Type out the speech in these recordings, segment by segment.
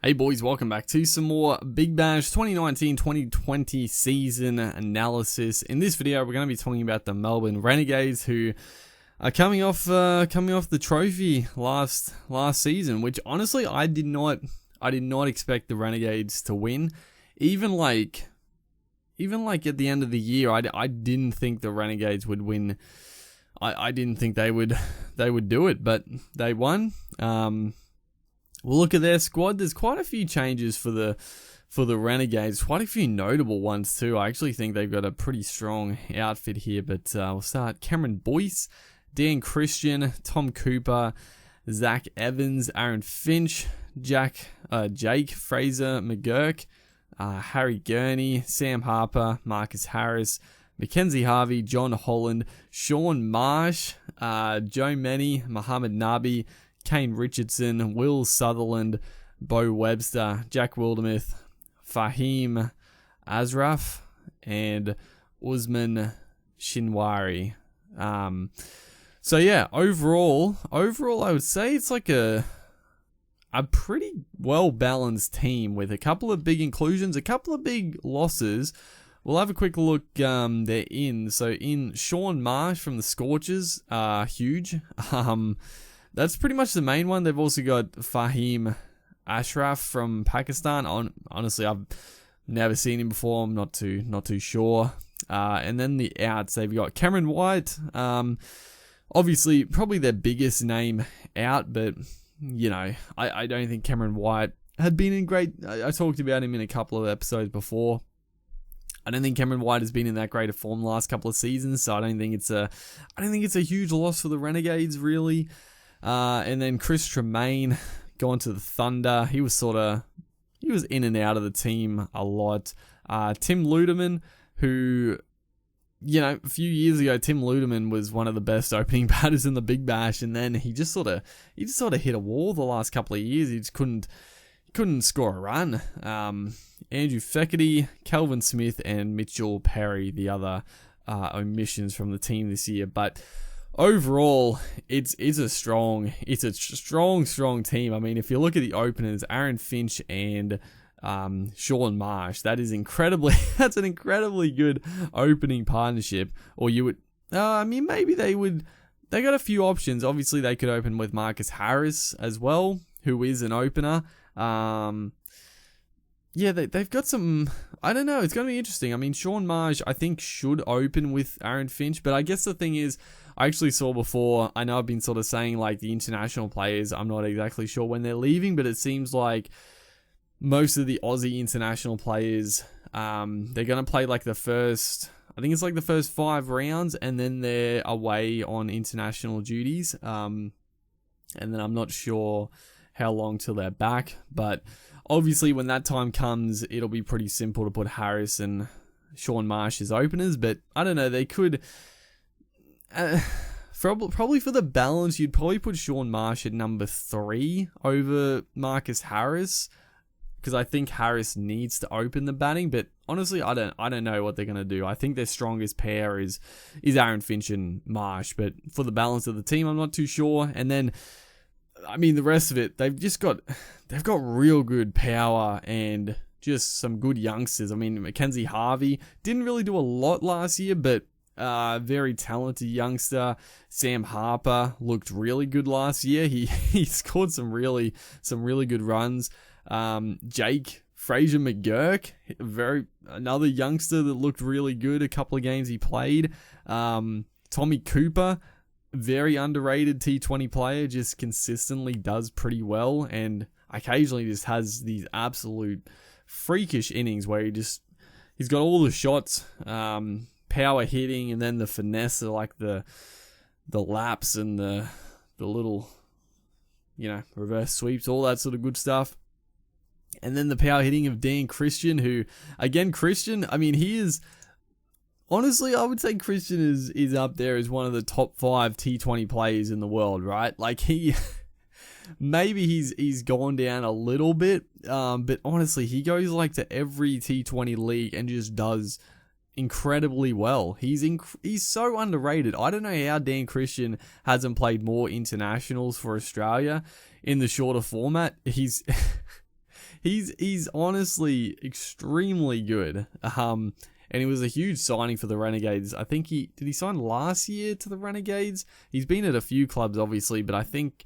Hey boys, welcome back to some more Big Bash 2019-2020 season analysis. In this video, we're going to be talking about the Melbourne Renegades, who are coming off the trophy last season, which honestly I did not expect the Renegades to win. Even like at the end of the year, I didn't think the Renegades would win. I didn't think they would do it, but they won. We'll look at their squad. There's quite a few changes for the Renegades. Quite a few notable ones too. I actually think they've got a pretty strong outfit here. But we'll start. Cameron Boyce, Dan Christian, Tom Cooper, Zach Evans, Aaron Finch, Jake Fraser McGurk, Harry Gurney, Sam Harper, Marcus Harris, Mackenzie Harvey, John Holland, Shaun Marsh, Joe Meni, Muhammad Nabi, Kain Richardson, Will Sutherland, Bo Webster, Jack Wildermuth, Fahim Asraf, and Usman Shinwari. So yeah, overall, I would say it's like a pretty well-balanced team with a couple of big inclusions, a couple of big losses. We'll have a quick look. They're in. So in Shaun Marsh from the Scorchers, huge. That's pretty much the main one. They've also got Fahim Ashraf from Pakistan. Honestly, I've never seen him before. I'm not too sure. And then the outs, they've got Cameron White. Obviously, probably their biggest name out, but you know, I don't think Cameron White had been in great. I talked about him in a couple of episodes before. I don't think Cameron White has been in that great of form the last couple of seasons, so I don't think it's a huge loss for the Renegades really. And then Chris Tremaine gone to the Thunder. He was in and out of the team a lot. Tim Ludeman, who, you know, a few years ago, Tim Ludeman was one of the best opening batters in the Big Bash, and then he just sort of hit a wall the last couple of years. He just couldn't score a run. Andrew Feckerty, Kelvin Smith, and Mitchell Perry, the other omissions from the team this year, but overall, it's a strong team. I mean, if you look at the openers, Aaron Finch and Shaun Marsh, that's an incredibly good opening partnership. Or you would, maybe they got a few options. Obviously, they could open with Marcus Harris as well, who is an opener. Yeah, they've got some. I don't know. It's going to be interesting. I mean, Shaun Marsh, I think, should open with Aaron Finch, but I guess the thing is, I actually saw before, I know I've been sort of saying like the international players, I'm not exactly sure when they're leaving, but it seems like most of the Aussie international players, they're going to play like the first 5 rounds, and then they're away on international duties. And then I'm not sure how long till they're back, but obviously when that time comes, it'll be pretty simple to put Harris and Shaun Marsh as openers, but I don't know, they could. Probably for the balance, you'd probably put Shaun Marsh at number 3 over Marcus Harris, because I think Harris needs to open the batting. But honestly, I don't know what they're gonna do. I think their strongest pair is Aaron Finch and Marsh, but for the balance of the team, I'm not too sure. And then, I mean, the rest of it, they've got real good power and just some good youngsters. I mean, Mackenzie Harvey didn't really do a lot last year, but very talented youngster. Sam Harper looked really good last year. He scored some really good runs. Jake Fraser McGurk, another youngster that looked really good a couple of games he played. Tommy Cooper, very underrated T20 player, just consistently does pretty well, and occasionally just has these absolute freakish innings where he's got all the shots, power hitting, and then the finesse, like the laps and the little, reverse sweeps, all that sort of good stuff. And then the power hitting of Dan Christian, who, again, I mean, he is, honestly, I would say Christian is up there as one of the top 5 T20 players in the world, right? Like, maybe he's gone down a little bit, but honestly, he goes like to every T20 league and just does incredibly well. He's so underrated. I don't know how Dan Christian hasn't played more internationals for Australia in the shorter format. he's honestly extremely good. And he was a huge signing for the Renegades. I think did he sign last year to the Renegades? He's been at a few clubs, obviously, but I think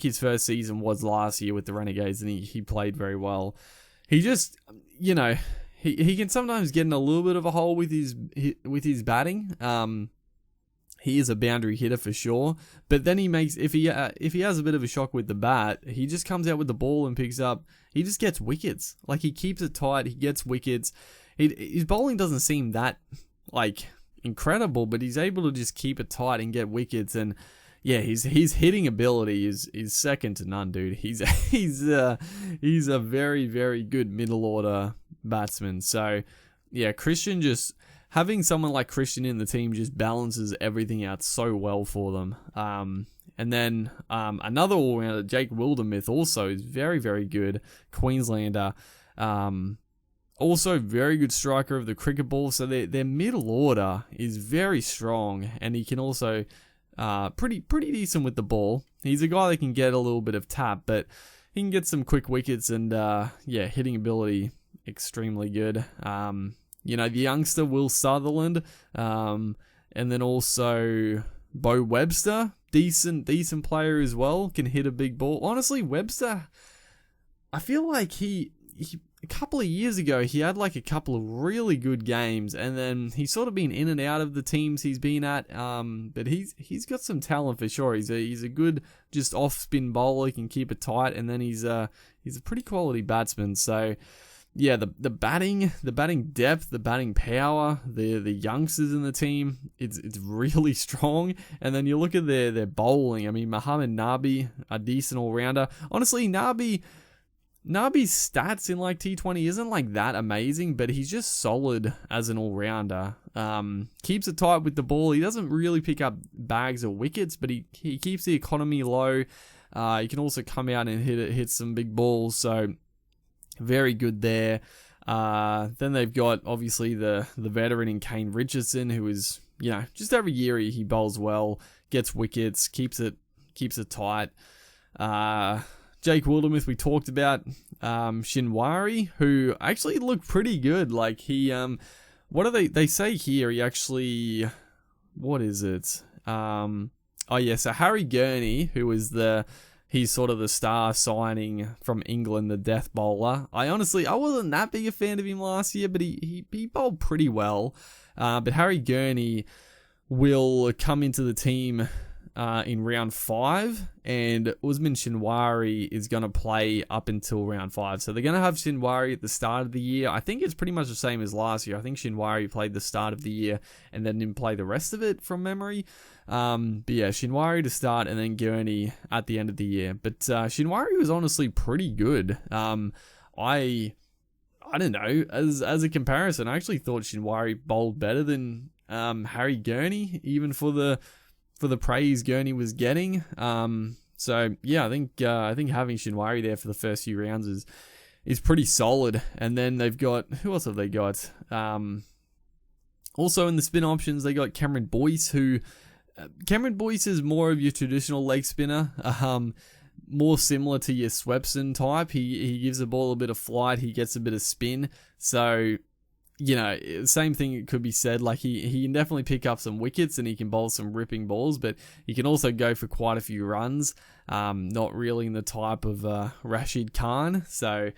his first season was last year with the Renegades, and he played very well. He just, he can sometimes get in a little bit of a hole with his batting. He is a boundary hitter for sure, but then he makes, if he has a bit of a shock with the bat, he just comes out with the ball and he just gets wickets. Like, he keeps it tight, he gets wickets. His bowling doesn't seem that, like, incredible, but he's able to just keep it tight and get wickets. And yeah, his hitting ability is second to none, dude. He's a very, very good middle order batsman. So yeah, having someone like Christian in the team just balances everything out so well for them. And then another all-rounder, Jake Wildermuth, also is very, very good Queenslander. Also very good striker of the cricket ball. So their middle order is very strong, and he can also pretty decent with the ball. He's a guy that can get a little bit of tap, but he can get some quick wickets, and hitting ability extremely good. The youngster Will Sutherland, and then also Bo Webster, decent player as well, can hit a big ball. Honestly, Webster, I feel like he a couple of years ago, he had like a couple of really good games, and then he's sort of been in and out of the teams he's been at. But he's got some talent for sure. He's a good just off spin bowler. He can keep it tight, and then he's a pretty quality batsman. So yeah, the batting depth, the batting power, the youngsters in the team, it's really strong. And then you look at their bowling. I mean, Mohamed Nabi, a decent all rounder. Honestly, Nabi's stats in like T20 isn't like that amazing, but he's just solid as an all-rounder. Keeps it tight with the ball. He doesn't really pick up bags of wickets, but he keeps the economy low. He can also come out and hit some big balls, so very good there. Then they've got obviously the veteran in Kain Richardson, who is, just every year he bowls well, gets wickets, keeps it tight. Jake Wildermuth, we talked about. Shinwari, who actually looked pretty good. Like, he, what do they say here? He actually, what is it? So Harry Gurney, who is he's sort of the star signing from England, the death bowler. I wasn't that big a fan of him last year, but he bowled pretty well. But Harry Gurney will come into the team in round 5, and Usman Shinwari is going to play up until round 5. So they're going to have Shinwari at the start of the year. I think it's pretty much the same as last year. I think Shinwari played the start of the year and then didn't play the rest of it from memory. But yeah, Shinwari to start and then Gurney at the end of the year. But Shinwari was honestly pretty good. I don't know, as a comparison, I actually thought Shinwari bowled better than Harry Gurney, even for the praise Gurney was getting. So yeah, I think having Shinwari there for the first few rounds is pretty solid. And then they've got, who else have they got? Also in the spin options, they got Cameron Boyce, who Cameron Boyce is more of your traditional leg spinner, more similar to your Swepson type. He gives the ball a bit of flight, he gets a bit of spin. So same thing could be said. Like, he can definitely pick up some wickets and he can bowl some ripping balls, but he can also go for quite a few runs. Not really in the type of Rashid Khan. So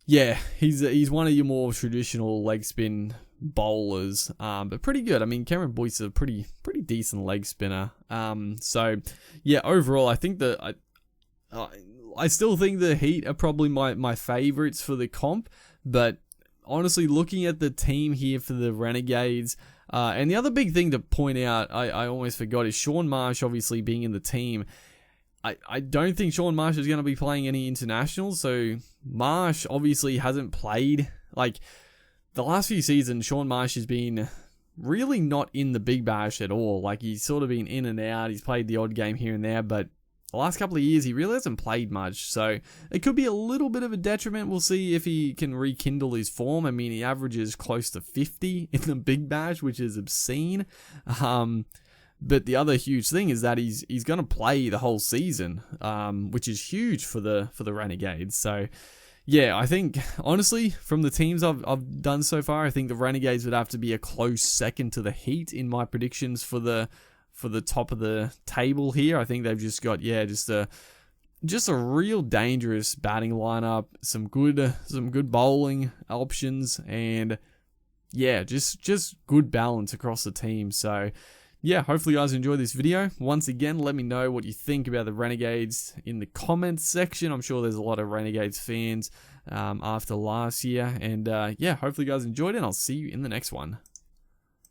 yeah, he's one of your more traditional leg spin bowlers, but pretty good. I mean, Cameron Boyce is a pretty decent leg spinner. So yeah, overall, I think that I still think the Heat are probably my favourites for the comp, but honestly, looking at the team here for the Renegades, and the other big thing to point out, I almost forgot, is Shaun Marsh obviously being in the team. I don't think Shaun Marsh is going to be playing any internationals, so Marsh obviously hasn't played. Like, the last few seasons, Shaun Marsh has been really not in the Big Bash at all. Like, he's sort of been in and out, he's played the odd game here and there, but the last couple of years, he really hasn't played much, so it could be a little bit of a detriment. We'll see if he can rekindle his form. I mean, he averages close to 50 in the Big Bash, which is obscene. But the other huge thing is that he's going to play the whole season, which is huge for the Renegades. So yeah, I think, honestly, from the teams I've done so far, I think the Renegades would have to be a close second to the Heat in my predictions for the top of the table here. I think they've just got, yeah, just a real dangerous batting lineup, some good bowling options, and yeah, just good balance across the team. So yeah, hopefully you guys enjoyed this video. Once again, let me know what you think about the Renegades in the comments section. I'm sure there's a lot of Renegades fans after last year. And yeah, hopefully you guys enjoyed it, and I'll see you in the next one.